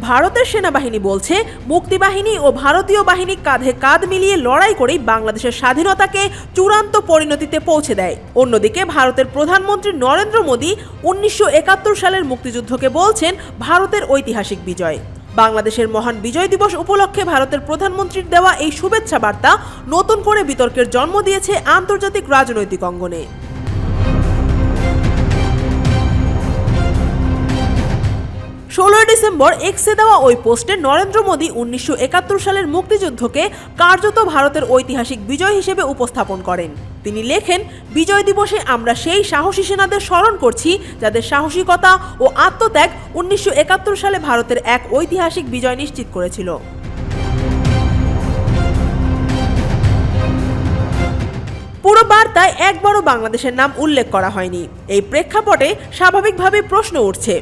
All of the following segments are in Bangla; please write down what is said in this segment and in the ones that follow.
ভারতের সেনাবাহিনী বলছে, মুক্তিবাহিনী ও ভারতীয় বাহিনী কাঁধে কাঁধ মিলিয়ে লড়াই করেই বাংলাদেশের স্বাধীনতাকে চূড়ান্ত পরিণতিতে পৌঁছে দেয়। অন্যদিকে ভারতের প্রধানমন্ত্রী নরেন্দ্র মোদী 1971 সালের মুক্তিযুদ্ধকে বলছেন ভারতের ঐতিহাসিক বিজয়। বাংলাদেশের মহান বিজয় দিবস উপলক্ষে ভারতের প্রধানমন্ত্রীর দেওয়া এই শুভেচ্ছা বার্তা নতুন করে বিতর্কের জন্ম দিয়েছে আন্তর্জাতিক রাজনৈতিক অঙ্গনে। 16 ডিসেম্বর এক্সে দেওয়া ওই পোস্টে নরেন্দ্র মোদী 1971 সালের মুক্তিযুদ্ধকে কার্যত ভারতের ঐতিহাসিক বিজয় হিসেবে উপস্থাপন করেন। তিনি লেখেন, বিজয় দিবসে আমরা সেই সাহসী সেনাদের স্মরণ করছি যাদের সাহসিকতা ও আত্মত্যাগ 1971 সালে ভারতের এক ঐতিহাসিক বিজয় নিশ্চিত করেছিল। পুরো বার্তায় একবারও বাংলাদেশের নাম উল্লেখ করা হয়নি। এই প্রেক্ষাপটে স্বাভাবিকভাবেই প্রশ্ন উঠছে,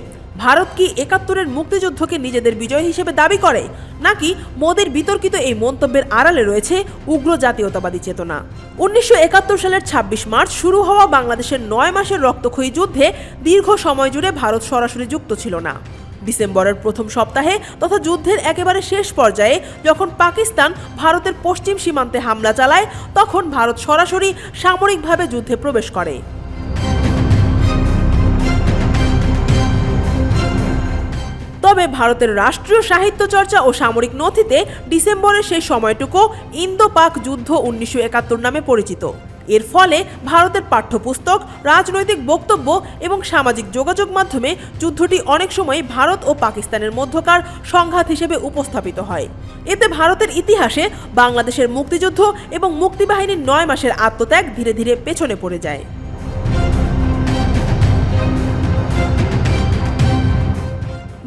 ভারত কি 71-এর মুক্তিযুদ্ধকে নিজেদের বিজয় হিসেবে দাবি করে, নাকি মোদির বিতর্কিত এই মন্তব্যের আড়ালে রয়েছে উগ্র জাতীয়তাবাদী চেতনা? 1971 সালের 26 মার্চ শুরু হওয়া বাংলাদেশের 9 মাসের রক্তক্ষয়ী যুদ্ধে দীর্ঘ সময় জুড়ে ভারত সরাসরি যুক্ত ছিল না। ডিসেম্বরের প্রথম সপ্তাহে তথা যুদ্ধের একেবারে শেষ পর্যায়ে যখন পাকিস্তান ভারতের পশ্চিম সীমান্তে হামলা চালায়, তখন ভারত সরাসরি সামরিকভাবে যুদ্ধে প্রবেশ করে। তবে ভারতের রাষ্ট্রীয় সাহিত্য চর্চা ও সামরিক নথিতে ডিসেম্বরের সেই সময়টুকু ইন্দো পাক যুদ্ধ 1971 নামে পরিচিত। এর ফলে ভারতের পাঠ্যপুস্তক, রাজনৈতিক বক্তব্য এবং সামাজিক যোগাযোগ মাধ্যমে যুদ্ধটি অনেক সময় ভারত ও পাকিস্তানের মধ্যকার সংঘাত হিসেবে উপস্থাপিত হয়। এতে ভারতের ইতিহাসে বাংলাদেশের মুক্তিযুদ্ধ এবং মুক্তিবাহিনীর 9 মাসের আত্মত্যাগ ধীরে ধীরে পেছনে পড়ে যায়।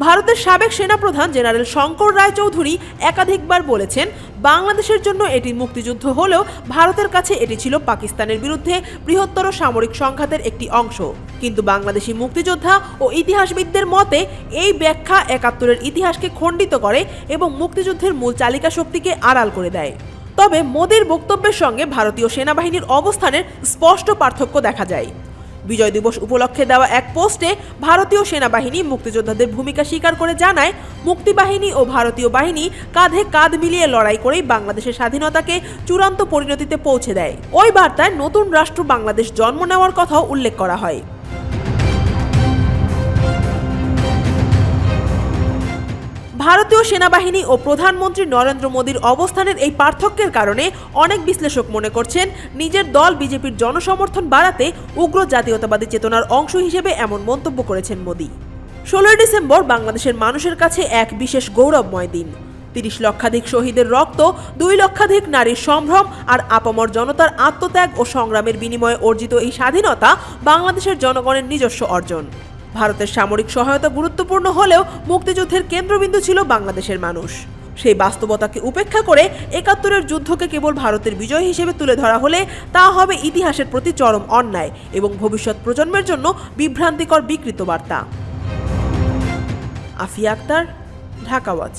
ভারতের সাবেক সেনাপ্রধান জেনারেল শঙ্কর রায়চৌধুরী একাধিকবার বলেছেন, বাংলাদেশের জন্য এটি মুক্তিযুদ্ধ হলেও ভারতের কাছে এটি ছিল পাকিস্তানের বিরুদ্ধে বৃহত্তর সামরিক সংঘাতের একটি অংশ। কিন্তু বাংলাদেশি মুক্তিযোদ্ধা ও ইতিহাসবিদদের মতে এই ব্যাখ্যা 71-এর ইতিহাসকে খণ্ডিত করে এবং মুক্তিযুদ্ধের মূল চালিকা শক্তিকে আড়াল করে দেয়। তবে মোদির বক্তব্যের সঙ্গে ভারতীয় সেনাবাহিনীর অবস্থানের স্পষ্ট পার্থক্য দেখা যায়। বিজয় দিবস উপলক্ষে দেওয়া এক পোস্টে ভারতীয় সেনাবাহিনী মুক্তিযোদ্ধাদের ভূমিকা স্বীকার করে জানায়, মুক্তিবাহিনী ও ভারতীয় বাহিনী কাঁধে কাঁধ মিলিয়ে লড়াই করেই বাংলাদেশের স্বাধীনতাকে চূড়ান্ত পরিণতিতে পৌঁছে দেয়। ওই বার্তায় নতুন রাষ্ট্র বাংলাদেশ জন্ম নেওয়ার কথাও উল্লেখ করা হয়। ভারতীয় সেনাবাহিনী ও প্রধানমন্ত্রী নরেন্দ্র মোদীর অবস্থানের এই পার্থক্যের কারণে অনেক বিশ্লেষক মনে করছেন, নিজের দল বিজেপির জনসমর্থন বাড়াতে উগ্র জাতীয়তাবাদী চেতনার অংশ হিসেবে এমন মন্তব্য করেছেন মোদী। 16 ডিসেম্বর বাংলাদেশের মানুষের কাছে এক বিশেষ গৌরবময় দিন। 30 লক্ষাধিক শহীদের রক্ত, 2 লক্ষাধিক নারীর সম্ভ্রম আর আপামর জনতার আত্মত্যাগ ও সংগ্রামের বিনিময়ে অর্জিত এই স্বাধীনতা বাংলাদেশের জনগণের নিজস্ব অর্জন। ভারতের সামরিক সহায়তা গুরুত্বপূর্ণ হলেও মুক্তিযুদ্ধের কেন্দ্রবিন্দু ছিল বাংলাদেশের মানুষ। সেই বাস্তবতাকে উপেক্ষা করে 71-এর যুদ্ধকে কেবল ভারতের বিজয় হিসেবে তুলে ধরা হলে তা হবে ইতিহাসের প্রতি চরম অন্যায় এবং ভবিষ্যৎ প্রজন্মের জন্য বিভ্রান্তিকর বিকৃত বার্তা। আফিয়া আক্তার, ঢাকা ওয়াচ।